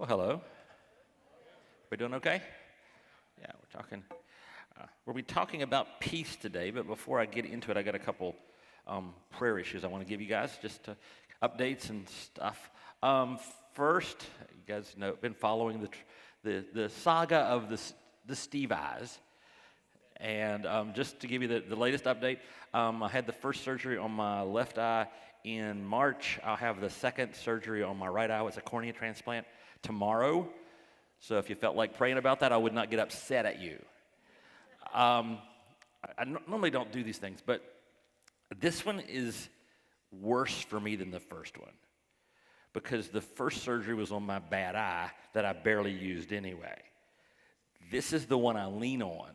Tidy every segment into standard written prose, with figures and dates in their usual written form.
Well, hello. We doing okay? Yeah, we'll be talking about peace today, but before I get into it, I got a couple prayer issues I want to give you guys, just updates and stuff. First, you guys know, been following the saga of the Steve Eyes. And just to give you the latest update, I had the first surgery on my left eye in March. I'll have the second surgery on my right eye. It's a cornea transplant tomorrow. So if you felt like praying about that, I would not get upset at you. I normally don't do these things, but this one is worse for me than the first one, because the first surgery was on my bad eye that I barely used anyway. This is the one I lean on,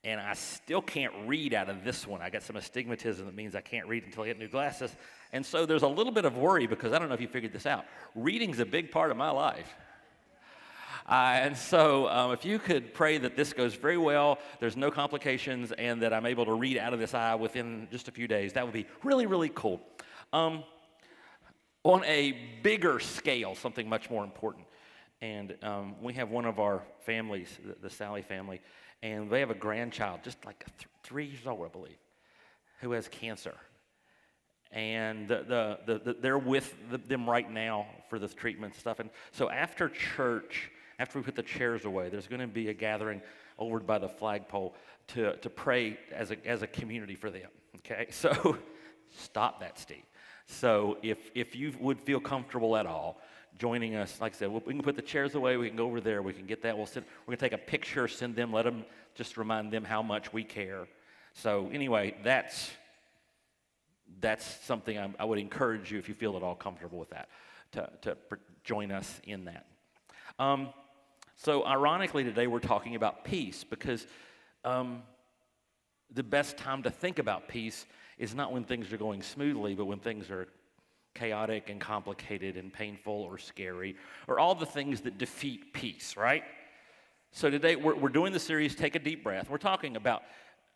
and I still can't read out of this one. I got some astigmatism that means I can't read until I get new glasses, and so there's a little bit of worry, because I don't know if you figured this out. Reading's a big part of my life. And so if you could pray that this goes very well, there's no complications, and that I'm able to read out of this eye within just a few days, that would be really, really cool. On a bigger scale, something much more important, and we have one of our families, the Sally family, and they have a grandchild, just like 3 years old, I believe, who has cancer. And they're with them right now for this treatment stuff. And so after church, after we put the chairs away, there's going to be a gathering over by the flagpole to pray as a community for them. Okay, so stop that, Steve. So if you would feel comfortable at all joining us, like I said, we can put the chairs away. We can go over there. We can get that. We're going to take a picture, send them, let them just remind them how much we care. So anyway, that's something I would encourage you, if you feel at all comfortable with that, to join us in that. So ironically today we're talking about peace, because the best time to think about peace is not when things are going smoothly, but when things are chaotic and complicated and painful or scary, or all the things that defeat peace, right? So today we're doing the series, Take a Deep Breath. We're talking about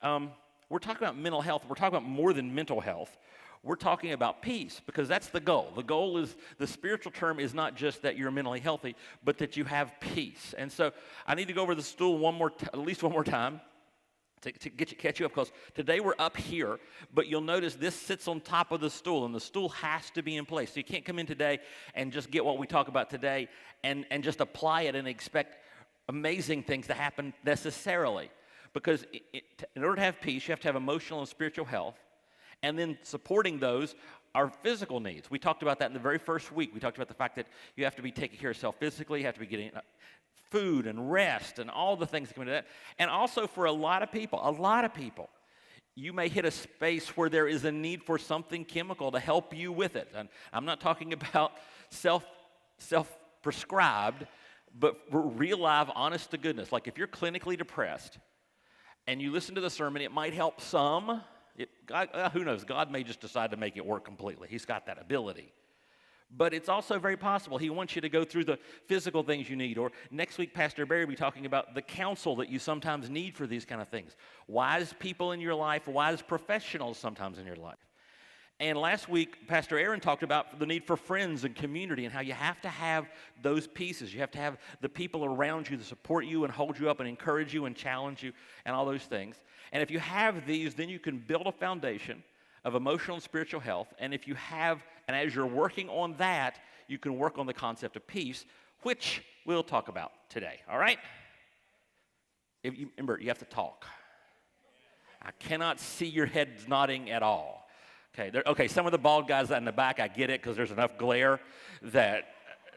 mental health. We're talking about more than mental health. We're talking about peace, because that's the goal. The goal is, the spiritual term is not just that you're mentally healthy, but that you have peace. And so I need to go over the stool at least one more time to catch you up, because today we're up here, but you'll notice this sits on top of the stool, and the stool has to be in place. So you can't come in today and just get what we talk about today and just apply it and expect amazing things to happen necessarily. Because in order to have peace, you have to have emotional and spiritual health. And then supporting those are physical needs. We talked about that in the very first week. We talked about the fact that you have to be taking care of yourself physically. You have to be getting food and rest and all the things that come into that. And also for a lot of people, you may hit a space where there is a need for something chemical to help you with it. And I'm not talking about self-prescribed, but real live, honest to goodness. Like if you're clinically depressed and you listen to the sermon, it might help some. Who knows? God may just decide to make it work completely. He's got that ability. But it's also very possible He wants you to go through the physical things you need. Or next week, Pastor Barry will be talking about the counsel that you sometimes need for these kind of things. Wise people in your life, wise professionals sometimes in your life. And last week, Pastor Aaron talked about the need for friends and community, and how you have to have those pieces. You have to have the people around you to support you and hold you up and encourage you and challenge you and all those things. And if you have these, then you can build a foundation of emotional and spiritual health. And if you have, and as you're working on that, you can work on the concept of peace, which we'll talk about today, all right? Remember, you have to talk. I cannot see your heads nodding at all. Okay, some of the bald guys in the back, I get it, because there's enough glare that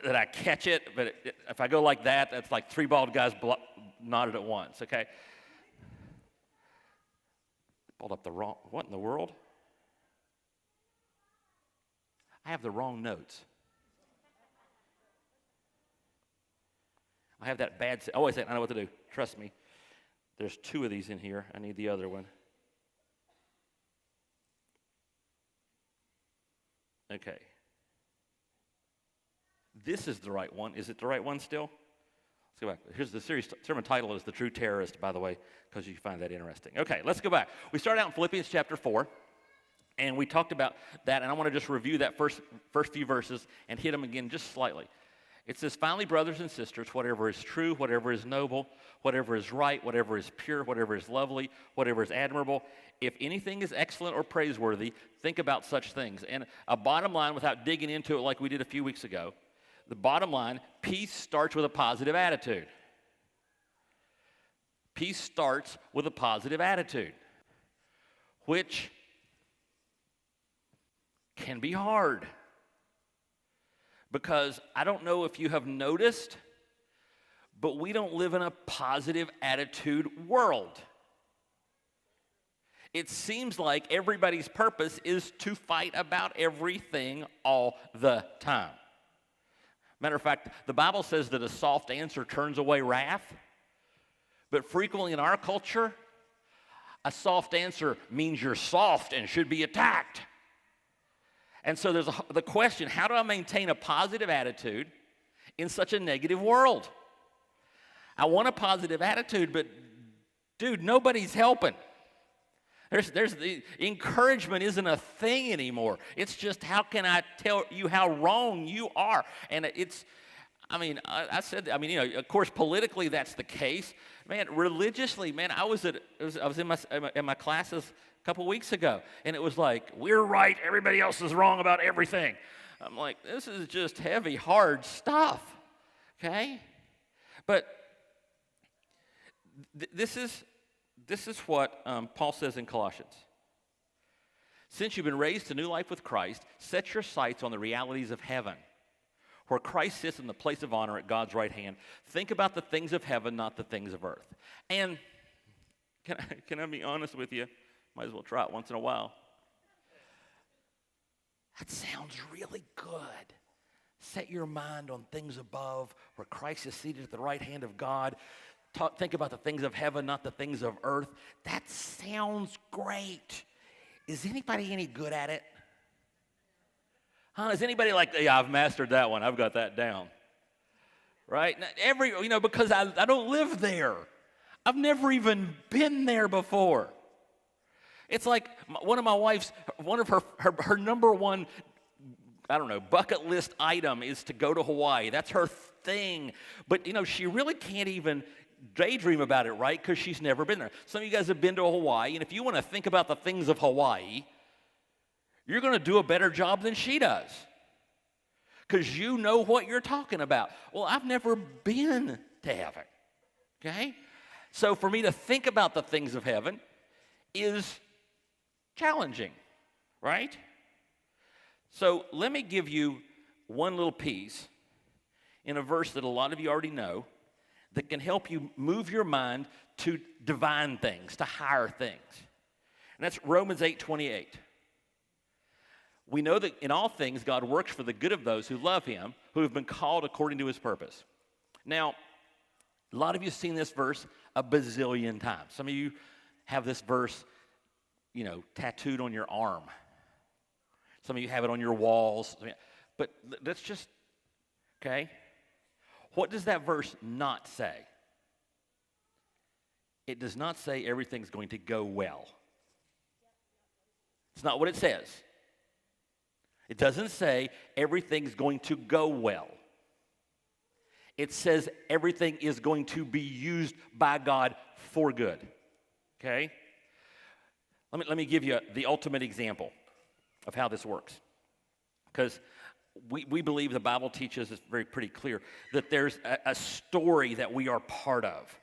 I catch it. But if I go like that, that's like 3 bald guys nodded at once, okay? Pulled up the wrong, what in the world? I have the wrong notes. I have that bad, always say, I know what to do. Trust me. There's 2 of these in here. I need the other one. Okay. This is the right one. Is it the right one still? Let's go back. Here's the sermon title is The True Terrorist, by the way, because you find that interesting. Okay, let's go back. We started out in Philippians chapter 4, and we talked about that, and I want to just review that first few verses and hit them again just slightly. It says, finally, brothers and sisters, whatever is true, whatever is noble, whatever is right, whatever is pure, whatever is lovely, whatever is admirable, if anything is excellent or praiseworthy, think about such things. And a bottom line, without digging into it like we did a few weeks ago, the bottom line, peace starts with a positive attitude. Peace starts with a positive attitude, which can be hard. Because I don't know if you have noticed, but we don't live in a positive attitude world. It seems like everybody's purpose is to fight about everything all the time. Matter of fact, the Bible says that a soft answer turns away wrath. But frequently in our culture, a soft answer means you're soft and should be attacked. And so there's the question, how do I maintain a positive attitude in such a negative world? I want a positive attitude, but dude, nobody's helping. There's the encouragement isn't a thing anymore. It's just, how can I tell you how wrong you are? And it's, of course, politically that's the case. Man, religiously, man, I was in my classes a couple weeks ago, and it was like, we're right, everybody else is wrong about everything. I'm like, this is just heavy, hard stuff, okay? But this is what Paul says in Colossians. Since you've been raised to new life with Christ, set your sights on the realities of heaven, where Christ sits in the place of honor at God's right hand. Think about the things of heaven, not the things of earth. And can I be honest with you? Might as well try it once in a while. That sounds really good. Set your mind on things above, where Christ is seated at the right hand of God. Think about the things of heaven, not the things of earth. That sounds great. Is anybody any good at it? Is anybody like, yeah, I've mastered that one. I've got that down. Right? Because I don't live there. I've never even been there before. It's like one of her number one, bucket list item is to go to Hawaii. That's her thing. But, she really can't even daydream about it, right? Because she's never been there. Some of you guys have been to Hawaii, and if you want to think about the things of Hawaii, you're going to do a better job than she does. Because you know what you're talking about. Well, I've never been to heaven, okay? So for me to think about the things of heaven is challenging, right? So let me give you one little piece in a verse that a lot of you already know that can help you move your mind to divine things, to higher things. And that's Romans 8:28. We know that in all things God works for the good of those who love him, who have been called according to his purpose. Now, a lot of you have seen this verse a bazillion times. Some of you have this verse, tattooed on your arm. Some of you have it on your walls. But let's just, okay? What does that verse not say? It does not say everything's going to go well. It's not what it says. It doesn't say everything's going to go well. It says everything is going to be used by God for good. Okay? Let me give you the ultimate example of how this works. Because we believe the Bible teaches us pretty clear that there's a story that we are part of.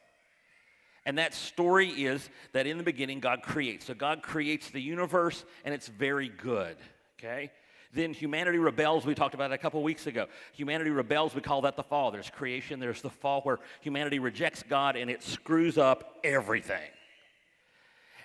And that story is that in the beginning God creates. So God creates the universe and it's very good. Okay? Then humanity rebels. We talked about it a couple weeks ago. Humanity rebels. We call that the fall. There's creation. There's the fall where humanity rejects God and it screws up everything.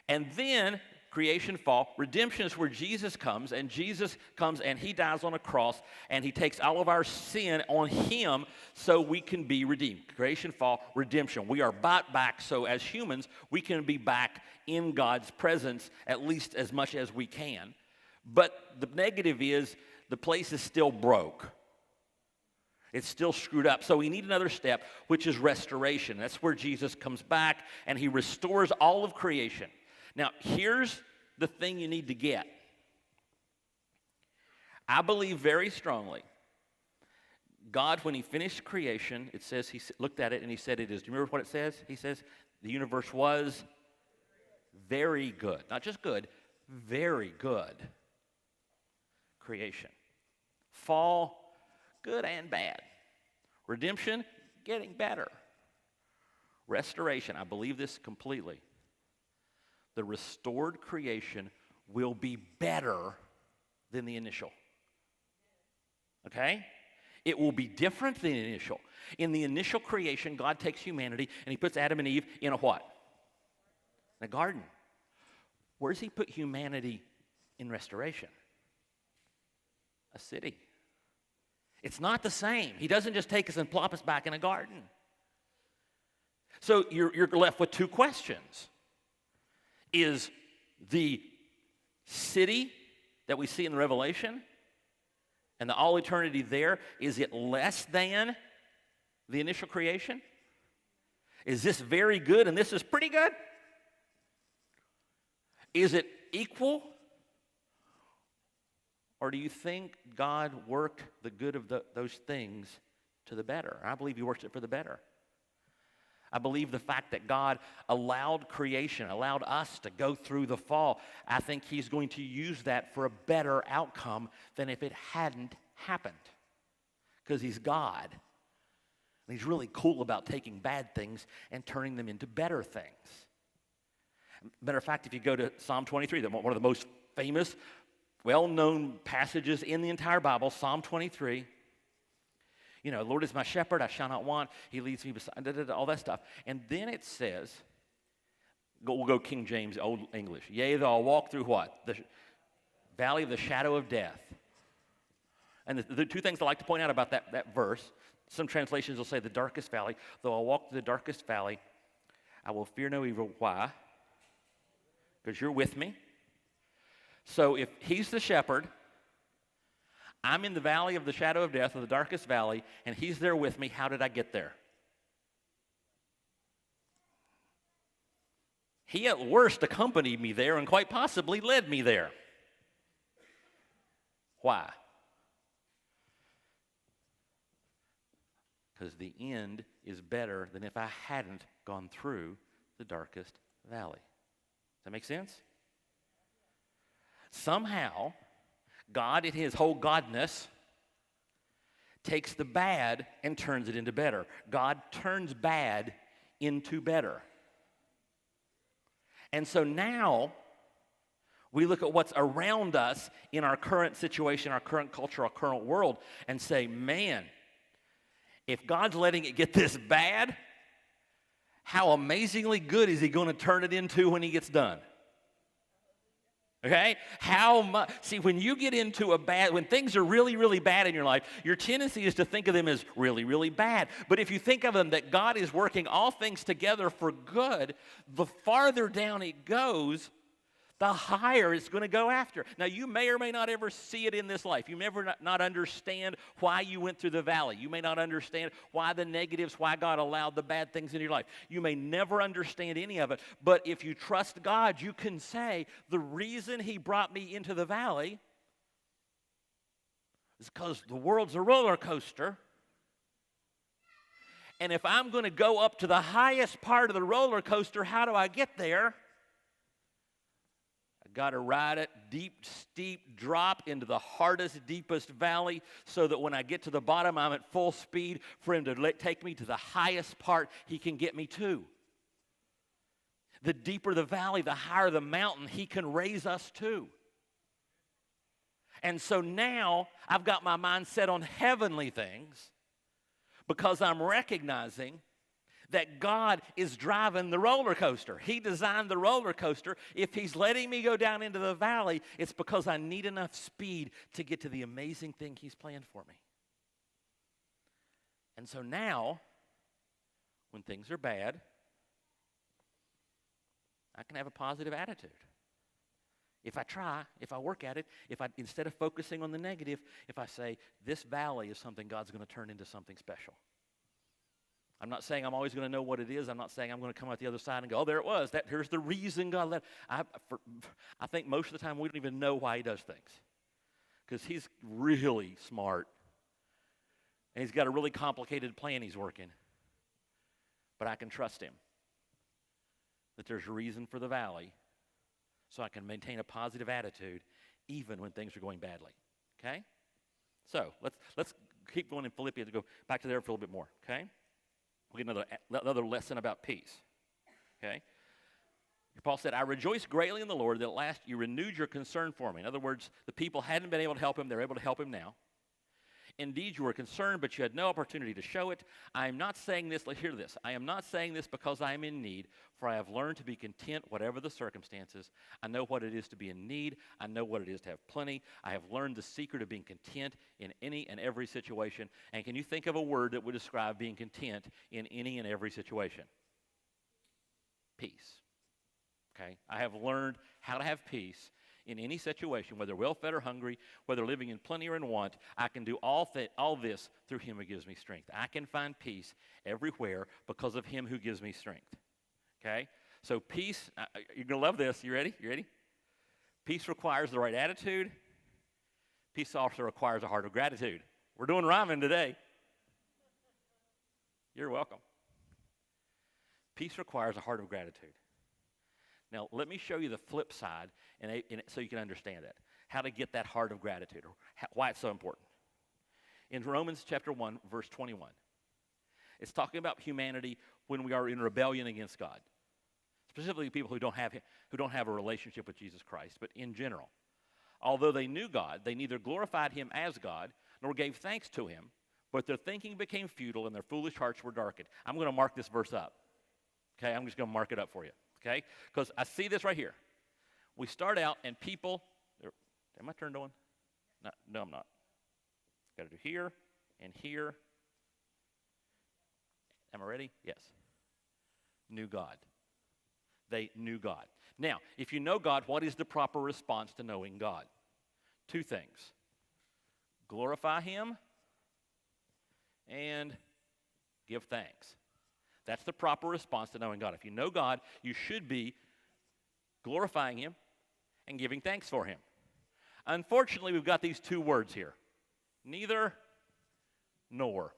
And then creation, fall, redemption is where Jesus comes and he dies on a cross and he takes all of our sin on him so we can be redeemed. Creation, fall, redemption. We are bought back so as humans we can be back in God's presence at least as much as we can. But the negative is the place is still broke. It's still screwed up. So we need another step, which is restoration. That's where Jesus comes back and he restores all of creation. Now, here's the thing you need to get. I believe very strongly God, when he finished creation, it says he looked at it and he said it is. Do you remember what it says? He says the universe was very good. Not just good, very good creation. Fall, good and bad. Redemption, getting better. Restoration, I believe this completely. The restored creation will be better than the initial. Okay? It will be different than the initial. In the initial creation, God takes humanity and he puts Adam and Eve in a what? In a garden. Where does he put humanity in restoration? A city. It's not the same. He doesn't just take us and plop us back in a garden. So you're left with two questions. Is the city that we see in the Revelation and the all eternity there, is it less than the initial creation? Is this very good and this is pretty good? Is it equal? Or do you think God worked the good of those things to the better? I believe he works it for the better. I believe the fact that God allowed creation, allowed us to go through the fall, I think he's going to use that for a better outcome than if it hadn't happened. Because he's God. And he's really cool about taking bad things and turning them into better things. Matter of fact, if you go to Psalm 23, one of the most famous, well-known passages in the entire Bible, Psalm 23, you know, Lord is my shepherd, I shall not want. He leads me beside, all that stuff. And then it says, we'll go King James, Old English. Yea, though I walk through what? The valley of the shadow of death. And the two things I like to point out about that verse, some translations will say the darkest valley. Though I walk through the darkest valley, I will fear no evil. Why? Because you're with me. So if he's the shepherd, I'm in the valley of the shadow of death, or the darkest valley, and he's there with me. How did I get there? He at worst accompanied me there and quite possibly led me there. Why? Because the end is better than if I hadn't gone through the darkest valley. Does that make sense? Somehow, God, in his whole godness, takes the bad and turns it into better. God turns bad into better. And so now, we look at what's around us in our current situation, our current culture, our current world, and say, man, if God's letting it get this bad, how amazingly good is he going to turn it into when he gets done? Okay? How much? See, when you get into when things are really, really bad in your life, your tendency is to think of them as really, really bad. But if you think of them that God is working all things together for good, the farther down it goes, the higher it's going to go after. Now, you may or may not ever see it in this life. You may not understand why you went through the valley. You may not understand why the negatives, why God allowed the bad things in your life. You may never understand any of it. But if you trust God, you can say, the reason he brought me into the valley is because the world's a roller coaster. And if I'm going to go up to the highest part of the roller coaster, how do I get there? Got to ride it, deep, steep drop into the hardest, deepest valley so that when I get to the bottom, I'm at full speed for him to take me to the highest part he can get me to. The deeper the valley, the higher the mountain he can raise us to. And so now I've got my mind set on heavenly things because I'm recognizing that God is driving the roller coaster. He designed the roller coaster. If he's letting me go down into the valley, it's because I need enough speed to get to the amazing thing he's planned for me. And so now, when things are bad, I can have a positive attitude. If I try, if I work at it, instead of focusing on the negative, if I say, this valley is something God's going to turn into something special. I'm not saying I'm always going to know what it is. I'm not saying I'm going to come out the other side and go, oh, there it was. Here's the reason God let. I think most of the time we don't even know why he does things. Because he's really smart and he's got a really complicated plan he's working. But I can trust him that there's a reason for the valley, so I can maintain a positive attitude even when things are going badly. Okay? So let's keep going in Philippians. Go back to there for a little bit more. Okay? We'll get another lesson about peace. Okay? Paul said, I rejoice greatly in the Lord that at last you renewed your concern for me. In other words, the people hadn't been able to help him. They're able to help him now. Indeed, you were concerned, but you had no opportunity to show it. I am not saying this, hear this. I am not saying this because I am in need, for I have learned to be content whatever the circumstances. I know what it is to be in need. I know what it is to have plenty. I have learned the secret of being content in any and every situation. And can you think of a word that would describe being content in any and every situation? Peace. Okay? I have learned how to have peace in any situation, whether well-fed or hungry, whether living in plenty or in want. I can do all this through him who gives me strength. I can find peace everywhere because of him who gives me strength. Okay? So peace, you're going to love this. You ready? You ready? Peace requires the right attitude. Peace also requires a heart of gratitude. We're doing rhyming today. You're welcome. Peace requires a heart of gratitude. Now, let me show you the flip side so you can understand it, how to get that heart of gratitude, or why it's so important. In Romans chapter 1, verse 21, it's talking about humanity when we are in rebellion against God, specifically people who don't have a relationship with Jesus Christ, but in general. Although they knew God, they neither glorified him as God nor gave thanks to him, but their thinking became futile and their foolish hearts were darkened. I'm going to mark this verse up. Okay, I'm just going to mark it up for you. Okay? Because I see this right here. We start out and people, am I turned on? No, I'm not. Got to do here and here. Am I ready? Yes. Knew God. They knew God. Now, if you know God, what is the proper response to knowing God? Two things. Glorify him and give thanks. That's the proper response to knowing God. If you know God, you should be glorifying him and giving thanks for him. Unfortunately, we've got these two words here. Neither nor.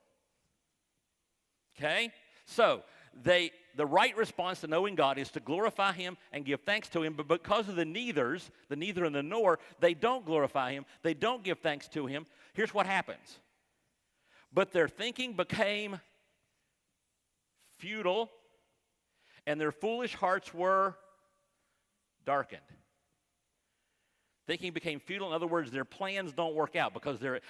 Okay? So, the right response to knowing God is to glorify him and give thanks to him, but because of the neithers, the neither and the nor, they don't glorify him, they don't give thanks to him. Here's what happens. But their thinking became futile, and their foolish hearts were darkened. Thinking became futile. In other words, their plans don't work out because they're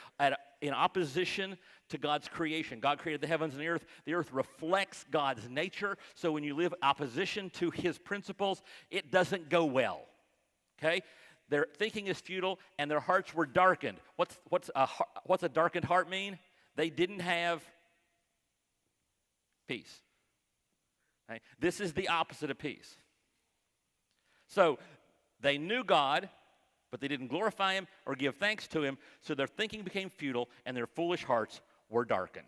in opposition to God's creation. God created the heavens and the earth. The earth reflects God's nature. So when you live opposition to his principles, it doesn't go well. Okay? Their thinking is futile, and their hearts were darkened. What's a darkened heart mean? They didn't have peace. Okay? This is the opposite of peace. So they knew God, but they didn't glorify him or give thanks to him, so their thinking became futile and their foolish hearts were darkened.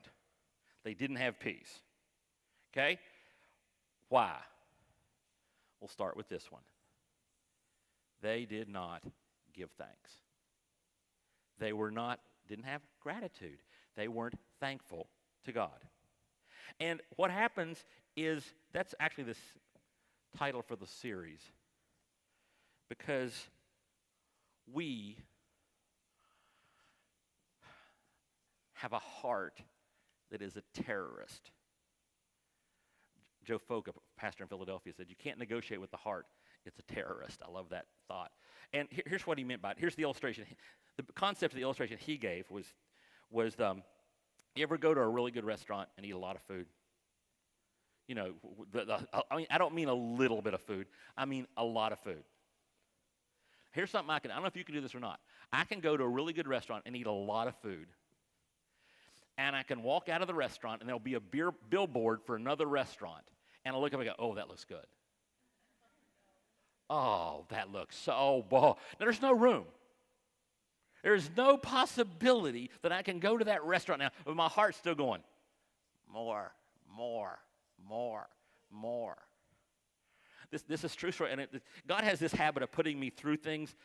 They didn't have peace. Okay? Why? We'll start with this one. They did not give thanks. They didn't have gratitude. They weren't thankful to God. And what happens is, that's actually this title for the series, because we have a heart that is a terrorist. Joe Folk, a pastor in Philadelphia, said, you can't negotiate with the heart. It's a terrorist. I love that thought. And here's what he meant by it. Here's the illustration. The concept of the illustration he gave was you ever go to a really good restaurant and eat a lot of food? You know, I don't mean a little bit of food. I mean a lot of food. Here's something I don't know if you can do this or not. I can go to a really good restaurant and eat a lot of food. And I can walk out of the restaurant and there'll be a billboard for another restaurant. And I'll look up and go, oh, that looks good. Oh, that looks so Now, there's no room. There's no possibility that I can go to that restaurant now with my heart still going, more. This is true story, and God has this habit of putting me through things,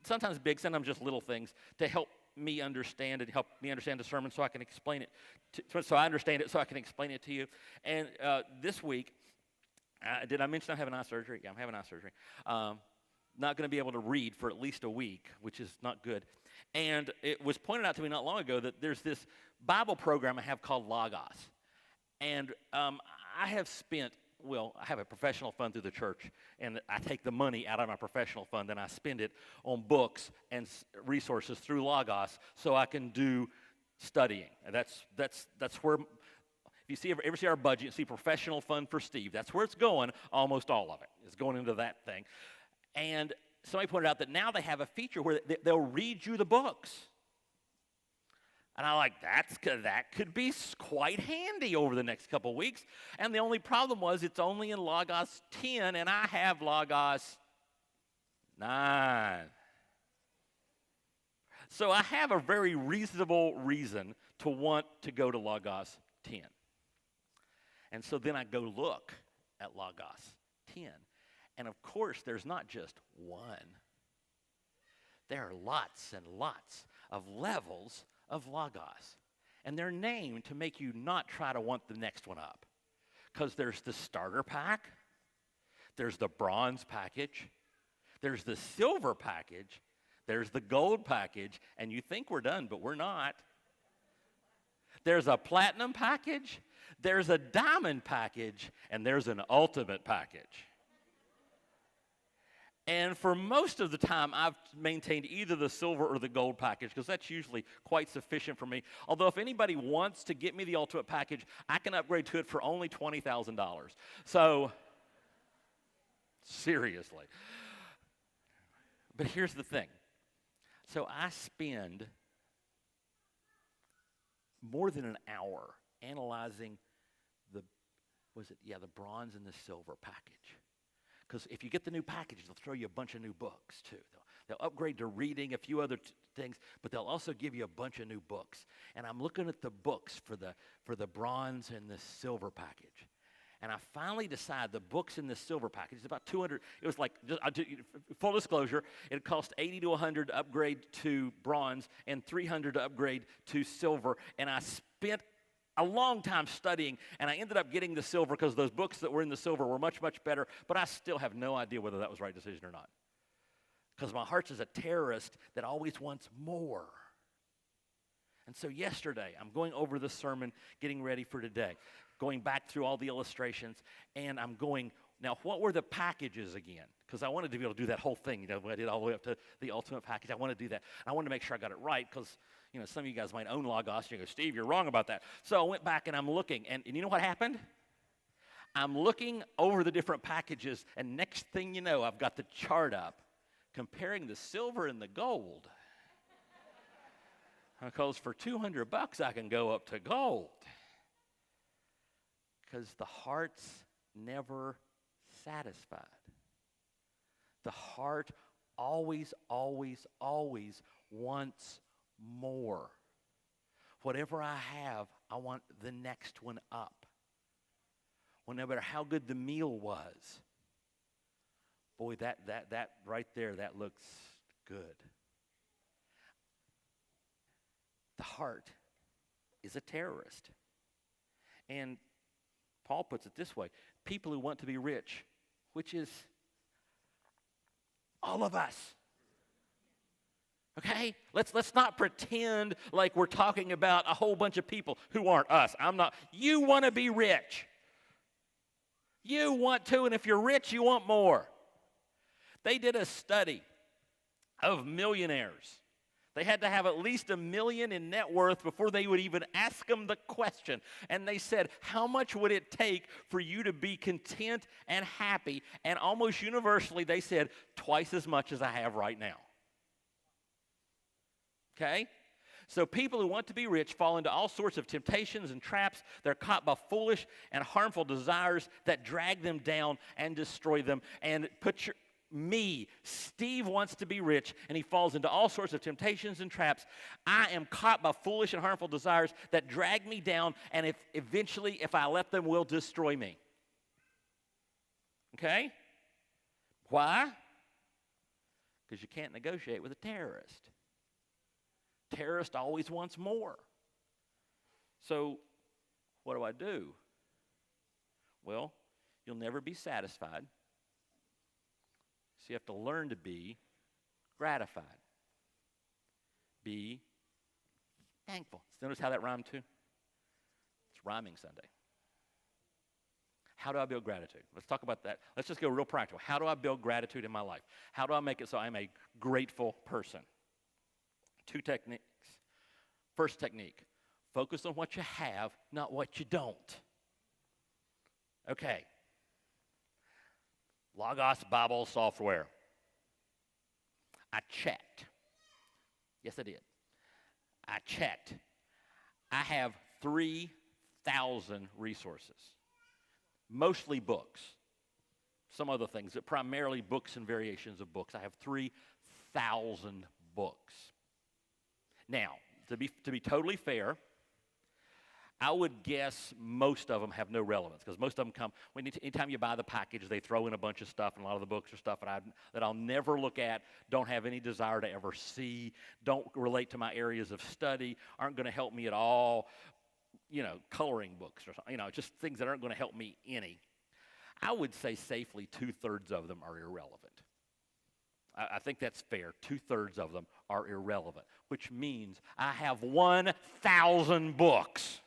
sometimes big, sometimes just little things, to help me understand and help me understand the sermon so I can explain it. So I understand it so I can explain it to you. And this week, did I mention I'm having eye surgery? Yeah, I'm having eye surgery. Not going to be able to read for at least a week, which is not good. And it was pointed out to me not long ago that there's this Bible program I have called Logos. And I have spent, I have a professional fund through the church, and I take the money out of my professional fund and I spend it on books and resources through Logos so I can do studying. And that's where, if you ever see our budget, you see professional fund for Steve. That's where it's going, almost all of it. It's going into that thing. And somebody pointed out that now they have a feature where they'll read you the books. And I'm like, that could be quite handy over the next couple of weeks. And the only problem was it's only in Logos 10, and I have Logos 9. So I have a very reasonable reason to want to go to Logos 10. And so then I go look at Logos 10. And of course, there's not just one. There are lots and lots of levels of Logos. And they're named to make you not try to want the next one up. Because there's the starter pack, there's the bronze package, there's the silver package, there's the gold package, and you think we're done, but we're not. There's a platinum package, there's a diamond package, and there's an ultimate package. And for most of the time, I've maintained either the silver or the gold package because that's usually quite sufficient for me. Although if anybody wants to get me the ultimate package, I can upgrade to it for only $20,000. So, seriously. But here's the thing. So I spend more than an hour analyzing the bronze and the silver package. Because if you get the new package, they'll throw you a bunch of new books, too. They'll upgrade to reading a few other things, but they'll also give you a bunch of new books. And I'm looking at the books for the bronze and the silver package. And I finally decide the books in the silver package, it's about 200. It was like, full disclosure, it cost $80 to $100 to upgrade to bronze and $300 to upgrade to silver. And I spent a long time studying, and I ended up getting the silver because those books that were in the silver were much, much better, but I still have no idea whether that was the right decision or not. Because my heart's as a terrorist that always wants more. And so yesterday, I'm going over the sermon, getting ready for today, going back through all the illustrations, and I'm going, now what were the packages again? Because I wanted to be able to do that whole thing, when I did all the way up to the ultimate package. I wanted to do that. I wanted to make sure I got it right because some of you guys might own Logos, and you go, Steve, you're wrong about that. So I went back and I'm looking, and you know what happened? I'm looking over the different packages, and next thing you know, I've got the chart up comparing the silver and the gold. Because for $200, I can go up to gold. Because the heart's never satisfied. The heart always, always, always wants more. Whatever I have, I want the next one up. Well, no matter how good the meal was, boy, that right there, that looks good. The heart is a terrorist. And Paul puts it this way, people who want to be rich, which is all of us. Okay? Let's not pretend like we're talking about a whole bunch of people who aren't us. I'm not. You want to be rich. You want to, and if you're rich, you want more. They did a study of millionaires. They had to have at least $1 million in net worth before they would even ask them the question. And they said, how much would it take for you to be content and happy? And almost universally, they said, twice as much as I have right now. Okay? So people who want to be rich fall into all sorts of temptations and traps. They're caught by foolish and harmful desires that drag them down and destroy them. And Steve wants to be rich, and he falls into all sorts of temptations and traps. I am caught by foolish and harmful desires that drag me down, and if I let them, will destroy me. Okay? Why? Because you can't negotiate with a terrorist. Terrorist always wants more. So what do? Well, you'll never be satisfied. So you have to learn to be gratified. Be thankful. Notice how that rhymed too? It's rhyming Sunday. How do I build gratitude? Let's talk about that. Let's just go real practical. How do I build gratitude in my life? How do I make it so I'm a grateful person? 2 techniques. First technique, focus on what you have, not what you don't. Okay. Logos Bible software. I checked. Yes, I did. I checked. I have 3,000 resources. Mostly books. Some other things, but primarily books and variations of books. I have 3,000 books. Now, to be totally fair, I would guess most of them have no relevance because most of them come, anytime you buy the package, they throw in a bunch of stuff, and a lot of the books are stuff that I'll never look at, don't have any desire to ever see, don't relate to my areas of study, aren't going to help me at all, coloring books or something, just things that aren't going to help me any. I would say safely 2/3 of them are irrelevant. I think that's fair. 2/3 of them are irrelevant, which means I have 1,000 books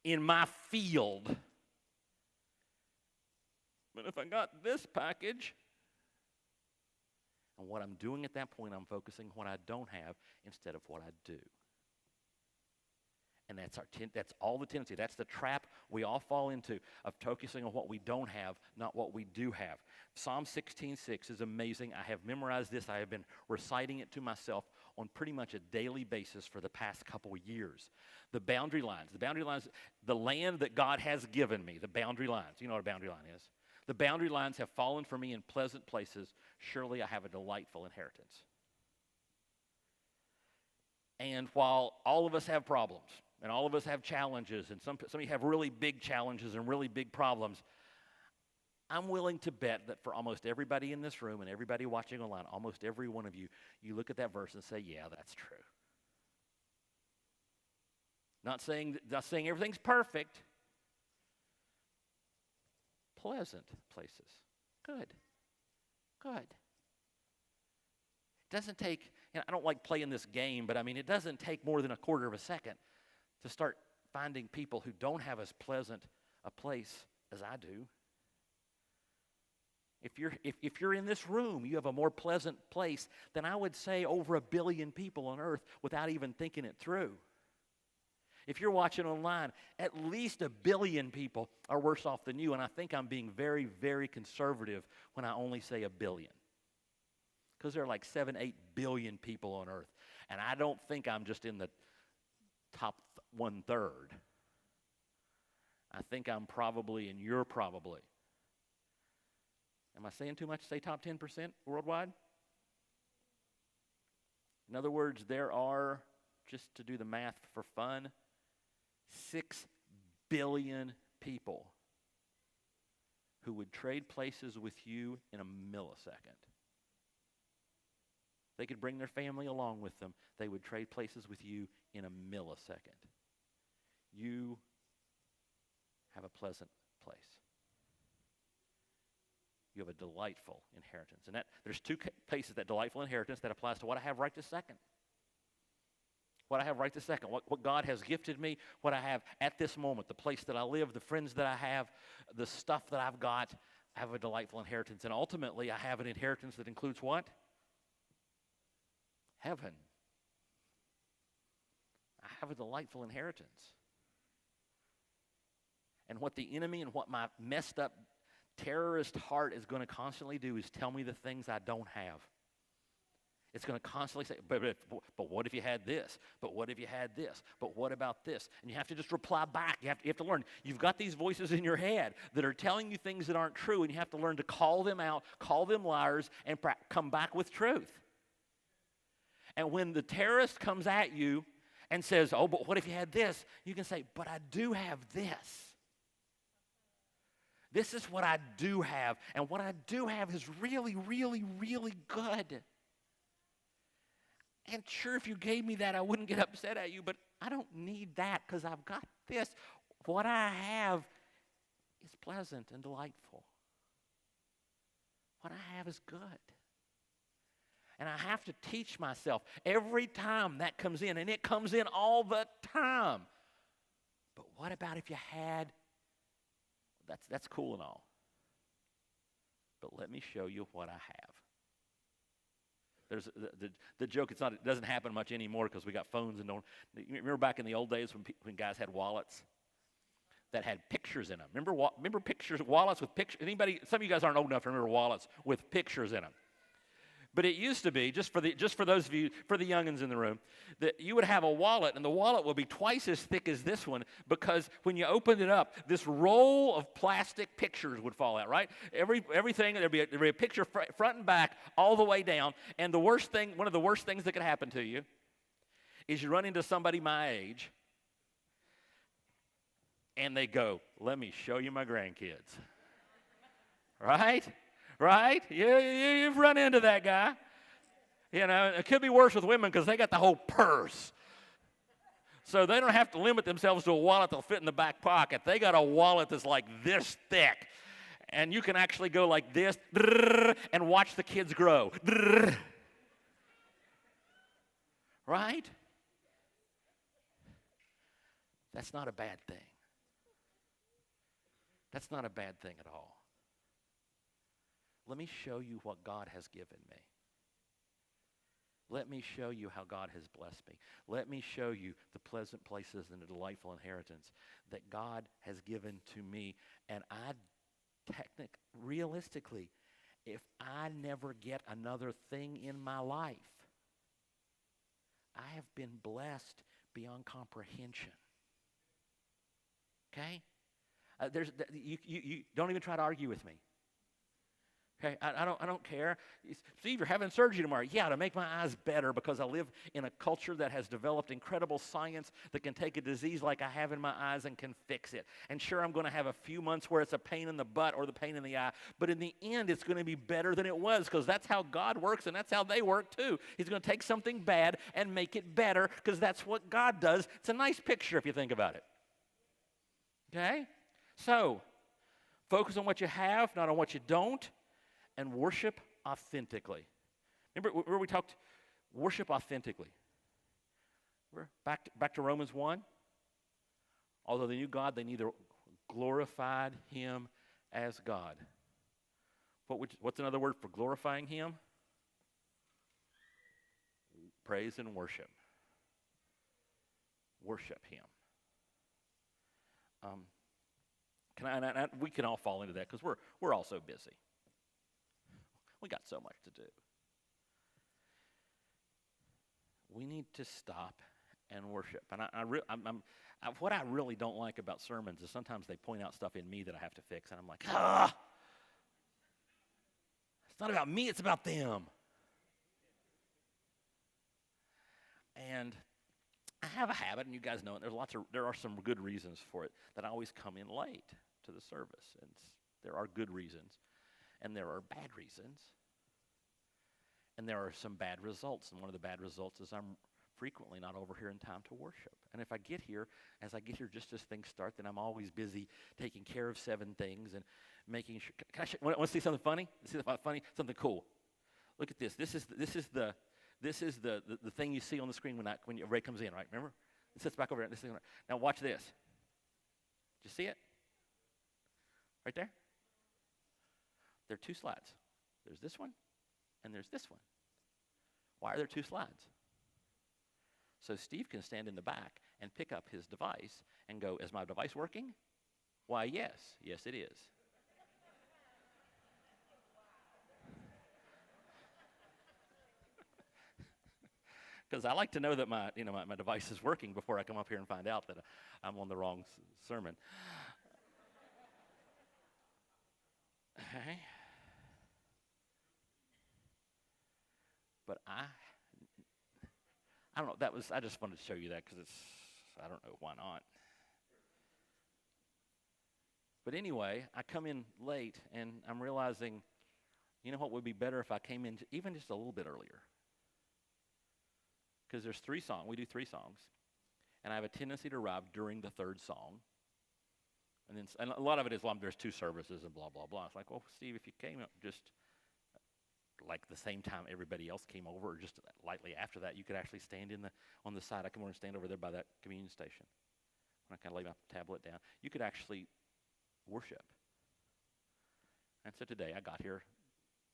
in my field. But if I got this package, and what I'm doing at that point, I'm focusing on what I don't have instead of what I do. And that's all the tendency. That's the trap we all fall into of focusing on what we don't have, not what we do have. Psalm 16:6 is amazing. I have memorized this. I have been reciting it to myself on pretty much a daily basis for the past couple of years. The boundary lines, the land that God has given me, the boundary lines. You know what a boundary line is? The boundary lines have fallen for me in pleasant places. Surely I have a delightful inheritance. And while all of us have problems, and all of us have challenges, and some of you have really big challenges and really big problems, I'm willing to bet that for almost everybody in this room and everybody watching online, almost every one of you, you look at that verse and say, yeah, that's true. Not saying everything's perfect. Pleasant places. Good. It doesn't take, I don't like playing this game, but it doesn't take more than a quarter of a second to start finding people who don't have as pleasant a place as I do. If you're in this room, you have a more pleasant place than I would say over 1 billion people on earth without even thinking it through. If you're watching online, at least 1 billion people are worse off than you, and I think I'm being very, very conservative when I only say 1 billion. Because there are like 7-8 billion people on earth, and I don't think I'm just in the top 1/3. I think I'm probably, and you're probably. Am I saying too much to say top 10% worldwide? In other words, there are, just to do the math for fun, 6 billion people who would trade places with you in a millisecond. They could bring their family along with them. They would trade places with you in a millisecond. You have a pleasant place. You have a delightful inheritance. And there's 2 places, that delightful inheritance that applies to what I have right this second. What I have right this second. What God has gifted me, what I have at this moment, the place that I live, the friends that I have, the stuff that I've got. I have a delightful inheritance. And ultimately, I have an inheritance that includes what? Heaven. I have a delightful inheritance. And what the enemy and what my messed up terrorist heart is going to constantly do is tell me the things I don't have. It's going to constantly say, but what if you had this? But what if you had this? But what about this? And you have to just reply back. You have to learn. You've got these voices in your head that are telling you things that aren't true, and you have to learn to call them out, call them liars, and come back with truth. And when the terrorist comes at you and says, oh, but what if you had this? You can say, but I do have this. This is what I do have. And what I do have is really, really, really good. And sure, if you gave me that, I wouldn't get upset at you, but I don't need that because I've got this. What I have is pleasant and delightful. What I have is good. And I have to teach myself every time that comes in, and it comes in all the time. But what about if you had, that's cool and all. But let me show you what I have. There's the joke, it doesn't happen much anymore because we got phones and don't. You remember back in the old days when guys had wallets that had pictures in them? Remember pictures, wallets with pictures? Some of you guys aren't old enough to remember wallets with pictures in them. But it used to be, just for those of you, for the youngins in the room, that you would have a wallet, and the wallet would be twice as thick as this one, because when you opened it up, this roll of plastic pictures would fall out, right? Everything, there'd be a picture front and back, all the way down. And one of the worst things that could happen to you is you run into somebody my age, and they go, "Let me show you my grandkids." Right? Right? You've run into that guy. You know, it could be worse with women because they got the whole purse. So they don't have to limit themselves to a wallet that'll fit in the back pocket. They got a wallet that's like this thick. And you can actually go like this and watch the kids grow. Right? That's not a bad thing. That's not a bad thing at all. Let me show you what God has given me. Let me show you how God has blessed me. Let me show you the pleasant places and the delightful inheritance that God has given to me. And realistically, if I never get another thing in my life, I have been blessed beyond comprehension. Okay? You don't even try to argue with me. Okay, I don't care. Steve, you're having surgery tomorrow. Yeah, to make my eyes better because I live in a culture that has developed incredible science that can take a disease like I have in my eyes and can fix it. And sure, I'm going to have a few months where it's a pain in the butt or the pain in the eye. But in the end, it's going to be better than it was because that's how God works and that's how they work too. He's going to take something bad and make it better because that's what God does. It's a nice picture if you think about it. Okay? So, focus on what you have, not on what you don't. And worship authentically. Remember where we talked worship authentically? Back to Romans 1. Although they knew God, they neither glorified him as God. What's another word for glorifying him? Praise and worship. Worship him. We can all fall into that because we're all so busy. We got so much to do. We need to stop and worship. And what I really don't like about sermons is sometimes they point out stuff in me that I have to fix, and I'm like, it's not about me, it's about them. And I have a habit, and you guys know it. There are some good reasons for it that I always come in late to the service, and there are good reasons. And there are bad reasons. And there are some bad results. And one of the bad results is I'm frequently not over here in time to worship. And if I get here, just as things start, then I'm always busy taking care of 7 things and making sure. Want to see something funny? See something funny? Something cool. Look at this. This is the thing you see on the screen when Ray comes in, right? Remember? It sits back over there. Now watch this. Did you see it? Right there? There are 2 slides. There's this one, and there's this one. Why are there 2 slides? So Steve can stand in the back and pick up his device and go, is my device working? Why, yes. Yes, it is. Because I like to know that my device is working before I come up here and find out that I'm on the wrong sermon. Okay. But I don't know. I just wanted to show you that because I don't know why not. But anyway, I come in late and I'm realizing, you know what would be better if I came in even just a little bit earlier. because there's 3 songs. We do 3 songs. And I have a tendency to arrive during the 3rd song. And a lot of it is, well, there's 2 services and blah, blah, blah. It's like, well, Steve, if you came up just like the same time everybody else came over, or just lightly after that, you could actually stand on the side. I come over and stand over there by that communion station. When I kind of lay my tablet down, you could actually worship. And so today I got here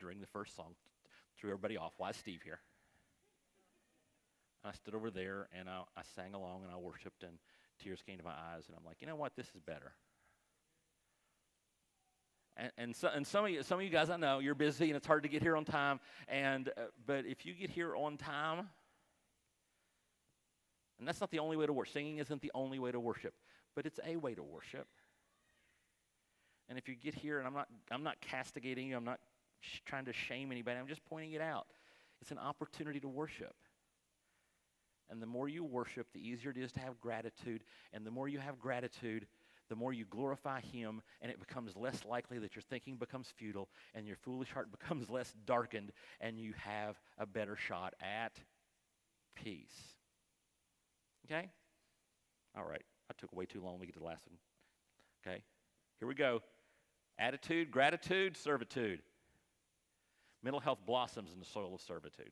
during the 1st song, threw everybody off. Why is Steve here? And I stood over there and I sang along and I worshiped, and tears came to my eyes, and I'm like, you know what? This is better. And some of you guys, I know you're busy and it's hard to get here on time. But if you get here on time, and that's not the only way to worship. Singing isn't the only way to worship, but it's a way to worship. And if you get here, and I'm not castigating you, I'm not trying to shame anybody. I'm just pointing it out. It's an opportunity to worship. And the more you worship, the easier it is to have gratitude. And the more you have gratitude, the more you glorify Him, and it becomes less likely that your thinking becomes futile, and your foolish heart becomes less darkened, and you have a better shot at peace. Okay? All right. I took way too long to get to the last one. Okay? Here we go. Attitude, gratitude, servitude. Mental health blossoms in the soil of servitude.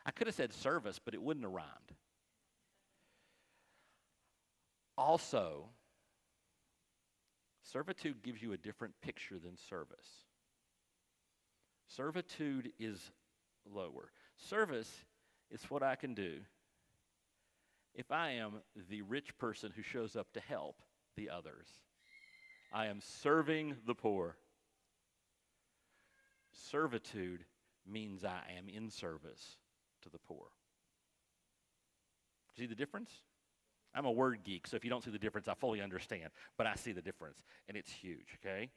I could have said service, but it wouldn't have rhymed. Also, servitude gives you a different picture than service. Servitude is lower. Service is what I can do if I am the rich person who shows up to help the others. I am serving the poor. Servitude means I am in service to the poor. See the difference? I'm a word geek, so if you don't see the difference, I fully understand. But I see the difference, and it's huge, okay?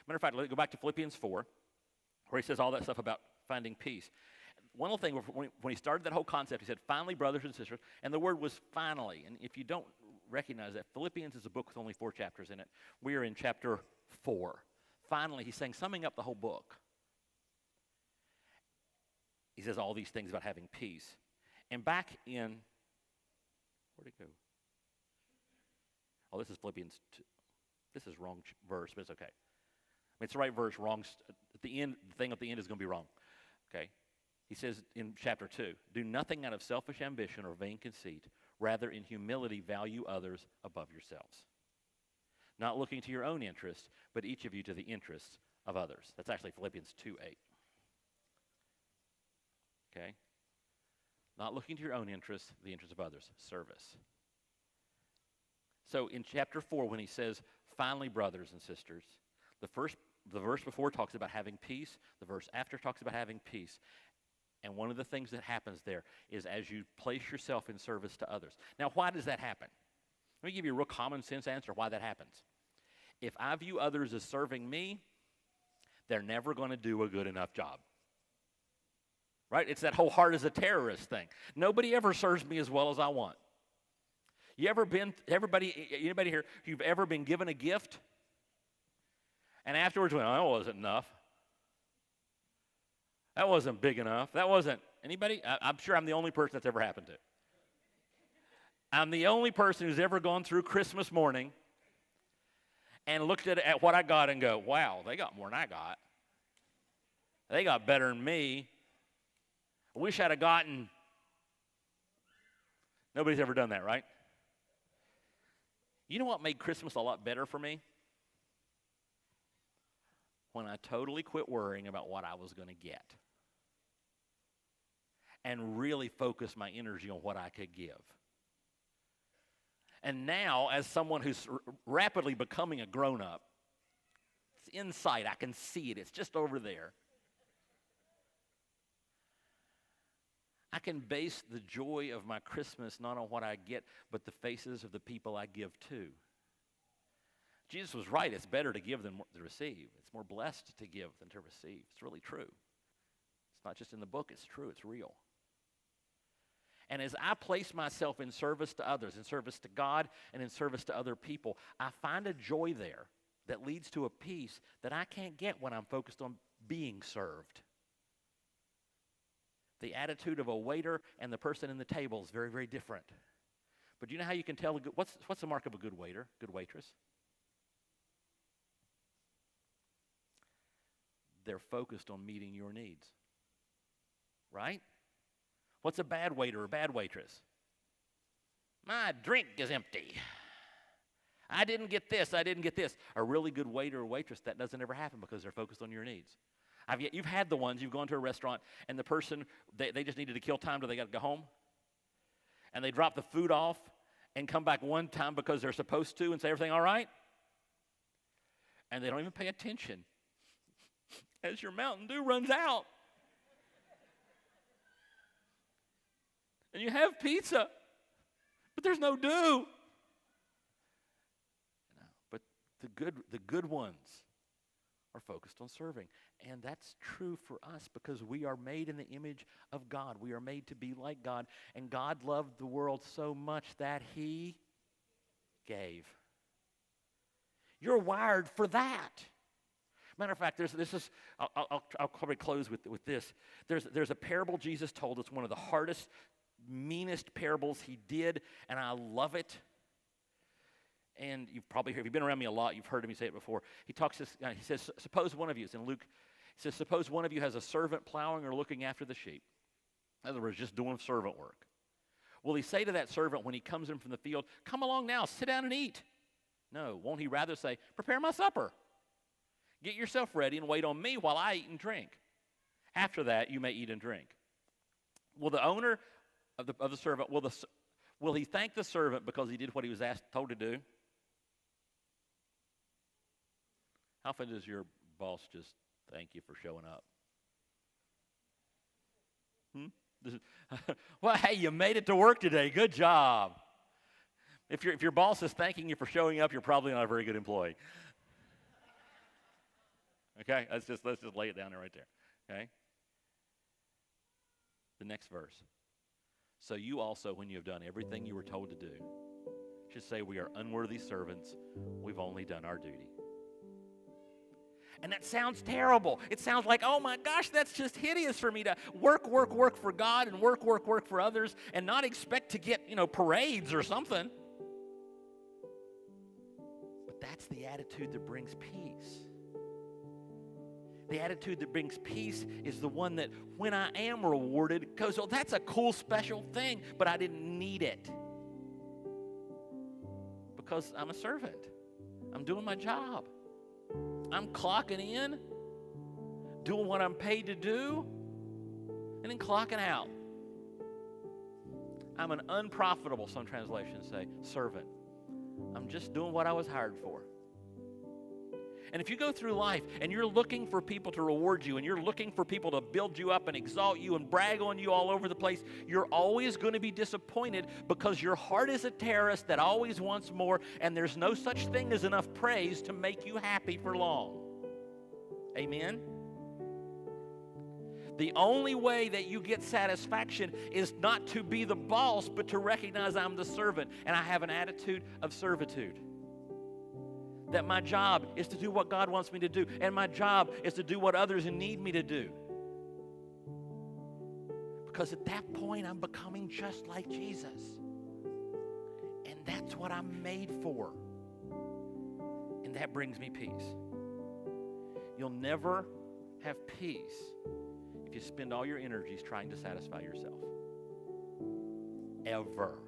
Matter of fact, let's go back to Philippians 4, where he says all that stuff about finding peace. One little thing, when he started that whole concept, he said, finally, brothers and sisters, and the word was finally. And if you don't recognize that, Philippians is a book with only 4 chapters in it. We are in chapter 4. Finally, he's saying, summing up the whole book. He says all these things about having peace. And back in, where'd it go? Oh, this is Philippians 2. This is wrong verse, but it's okay. I mean, it's the right verse, wrong. At the end, the thing at the end is going to be wrong. Okay? He says in chapter 2, do nothing out of selfish ambition or vain conceit. Rather, in humility, value others above yourselves. Not looking to your own interest, but each of you to the interests of others. That's actually Philippians 2:8. Okay? Not looking to your own interests, the interests of others. Service. So in chapter 4, when he says, finally, brothers and sisters, the verse before talks about having peace. The verse after talks about having peace. And one of the things that happens there is as you place yourself in service to others. Now, why does that happen? Let me give you a real common sense answer why that happens. If I view others as serving me, they're never going to do a good enough job. Right? It's that whole heart as a terrorist thing. Nobody ever serves me as well as I want. Anybody here, you've ever been given a gift and afterwards went, oh, that wasn't enough. That wasn't big enough. That wasn't, anybody? I'm sure I'm the only person that's ever happened to. I'm the only person who's ever gone through Christmas morning and looked at what I got and go, wow, they got more than I got. They got better than me. I wish I'd have gotten. Nobody's ever done that, right? You know what made Christmas a lot better for me? When I totally quit worrying about what I was going to get and really focused my energy on what I could give. And now, as someone who's rapidly becoming a grown-up, it's in sight. I can see it. It's just over there. I can base the joy of my Christmas not on what I get, but the faces of the people I give to. Jesus was right. It's better to give than to receive. It's more blessed to give than to receive. It's really true. It's not just in the book. It's true. It's real. And as I place myself in service to others, in service to God, and in service to other people, I find a joy there that leads to a peace that I can't get when I'm focused on being served. The attitude of a waiter and the person in the table is very, very different. But do you know how you can tell what's the mark of a good waiter, good waitress? They're focused on meeting your needs. Right? What's a bad waiter or bad waitress? My drink is empty. I didn't get this. I didn't get this. A really good waiter or waitress, that doesn't ever happen because they're focused on your needs. You've had the ones, you've gone to a restaurant, and the person, they just needed to kill time till they got to go home. And they drop the food off and come back one time because they're supposed to and say, everything all right? And they don't even pay attention as your Mountain Dew runs out. And you have pizza, but there's no dew. But the good ones are focused on serving. And that's true for us because we are made in the image of God. We are made to be like God. And God loved the world so much that he gave. You're wired for that. Matter of fact, I'll probably close with this. There's a parable Jesus told. It's one of the hardest, meanest parables he did, and I love it. And you've probably heard, if you've been around me a lot, you've heard me say it before. He says, suppose one of you, it's in Luke, he says, suppose one of you has a servant plowing or looking after the sheep. In other words, just doing servant work. Will he say to that servant when he comes in from the field, come along now, sit down and eat? No, won't he rather say, prepare my supper. Get yourself ready and wait on me while I eat and drink. After that, you may eat and drink. Will the owner of the servant, will he thank the servant because he did what he was told to do? How often does your boss just thank you for showing up? Well, hey, you made it to work today. Good job. If your boss is thanking you for showing up, you're probably not a very good employee. Okay, let's just lay it down there right there. Okay. The next verse. So you also, when you have done everything you were told to do, should say, we are unworthy servants. We've only done our duty. And that sounds terrible. It sounds like, oh my gosh, that's just hideous for me to work for God and work for others and not expect to get, parades or something. But that's the attitude that brings peace. The attitude that brings peace is the one that when I am rewarded goes, oh, that's a cool, special thing, but I didn't need it. Because I'm a servant. I'm doing my job. I'm clocking in, doing what I'm paid to do, and then clocking out. I'm an unprofitable, some translations say, servant. I'm just doing what I was hired for. And if you go through life and you're looking for people to reward you and you're looking for people to build you up and exalt you and brag on you all over the place, you're always going to be disappointed because your heart is a terrorist that always wants more, and there's no such thing as enough praise to make you happy for long. Amen? The only way that you get satisfaction is not to be the boss, but to recognize I'm the servant and I have an attitude of servitude. That my job is to do what God wants me to do, and my job is to do what others need me to do. Because at that point, I'm becoming just like Jesus. And that's what I'm made for. And that brings me peace. You'll never have peace if you spend all your energies trying to satisfy yourself. Ever.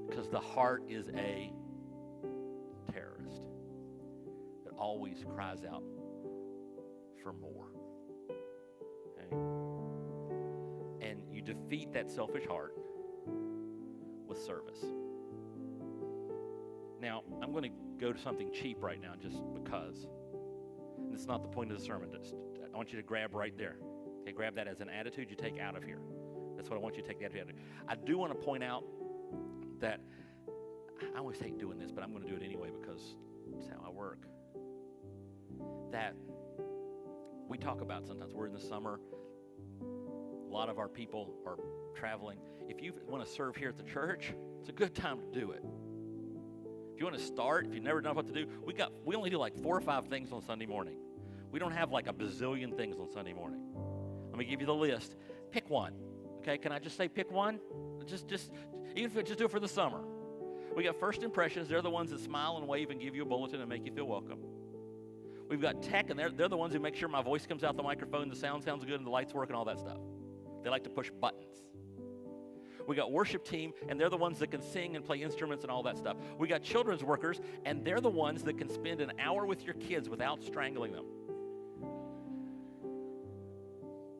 Because the heart is a terrorist that always cries out for more. Okay? And you defeat that selfish heart with service. Now, I'm going to go to something cheap right now just because. And it's not the point of the sermon. I want you to grab right there. Okay, grab that as an attitude you take out of here. That's what I want you to take that out of here. I do want to point out that I always hate doing this, but I'm going to do it anyway because it's how I work. That we talk about sometimes. We're in the summer. A lot of our people are traveling. If you want to serve here at the church, it's a good time to do it. If you want to start, if you've never done what to do, we only do like 4 or 5 things on Sunday morning. We don't have like a bazillion things on Sunday morning. Let me give you the list. Pick one. Okay, can I just say pick one? Just even if just do it for the summer. We got first impressions. They're the ones that smile and wave and give you a bulletin and make you feel welcome. We've got tech, and they're the ones who make sure my voice comes out the microphone, the sound sounds good, and the lights work and all that stuff. They like to push buttons. We got worship team, and they're the ones that can sing and play instruments and all that stuff. We got children's workers, and they're the ones that can spend an hour with your kids without strangling them.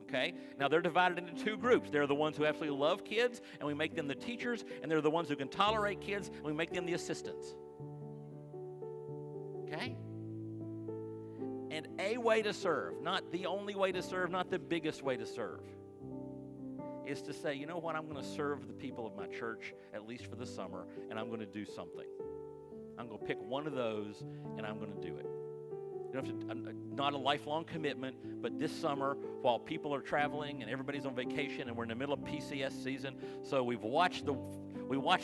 Okay? Now, they're divided into two groups. They're the ones who absolutely love kids, and we make them the teachers, and they're the ones who can tolerate kids, and we make them the assistants. Okay? And a way to serve, not the only way to serve, not the biggest way to serve, is to say, you know what, I'm going to serve the people of my church, at least for the summer, and I'm going to do something. I'm going to pick one of those, and I'm going to do it. You don't have to, not a lifelong commitment, but this summer, while people are traveling and everybody's on vacation and we're in the middle of PCS season, so we watched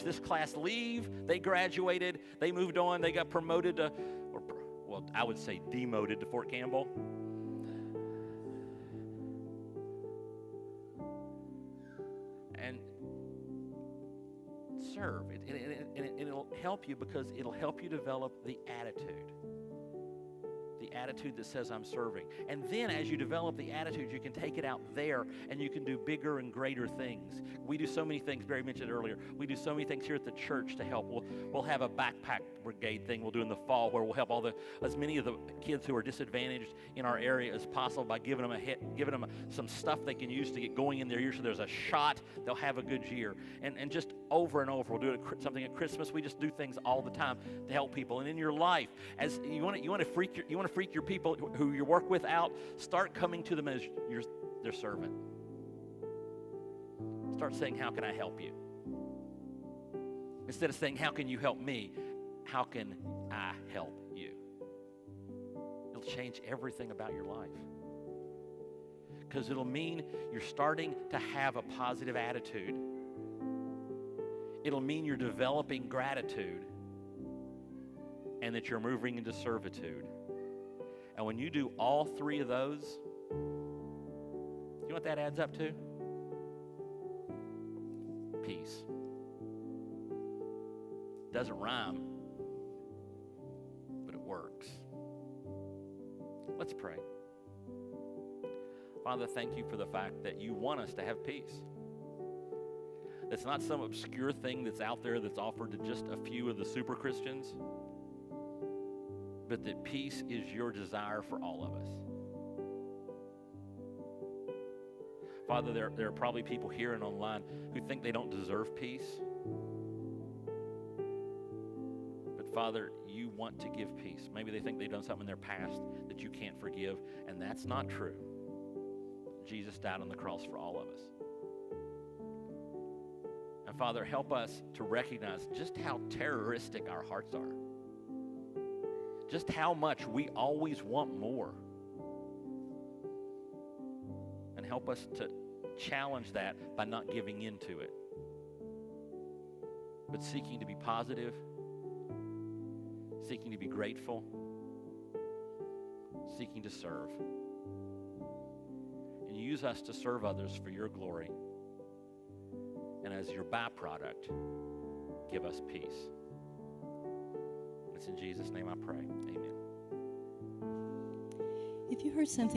this class leave, they graduated, they moved on, they got promoted to, well, I would say demoted to Fort Campbell. And serve. It'll help you because it'll help you develop the attitude. The attitude that says I'm serving. And then as you develop the attitude, you can take it out there and you can do bigger and greater things. We do so many things, Barry mentioned earlier. We do so many things here at the church to help. We'll have a backpack brigade thing we'll do in the fall where we'll help as many of the kids who are disadvantaged in our area as possible by giving them some stuff they can use to get going in their year so there's a shot they'll have a good year. And just over and over, we'll do something at Christmas. We just do things all the time to help people. And in your life, as you want to freak your people who you work with out, start coming to them as their servant. Start saying, how can I help you? Instead of saying, how can you help me? How can I help you? It'll change everything about your life. Because it'll mean you're starting to have a positive attitude. It'll mean you're developing gratitude and that you're moving into servitude. And when you do all three of those, you know what that adds up to? Peace. Doesn't rhyme, but it works. Let's pray. Father, thank you for the fact that you want us to have peace. It's not some obscure thing that's out there that's offered to just a few of the super Christians, but that peace is your desire for all of us. Father, there are probably people here and online who think they don't deserve peace. But Father, you want to give peace. Maybe they think they've done something in their past that you can't forgive, and that's not true. Jesus died on the cross for all of us. And Father, help us to recognize just how terroristic our hearts are. Just how much we always want more. And help us to challenge that by not giving into it, but seeking to be positive, seeking to be grateful, seeking to serve. And use us to serve others for your glory. And as your byproduct, give us peace. It's in Jesus' name I pray. Amen. If you heard something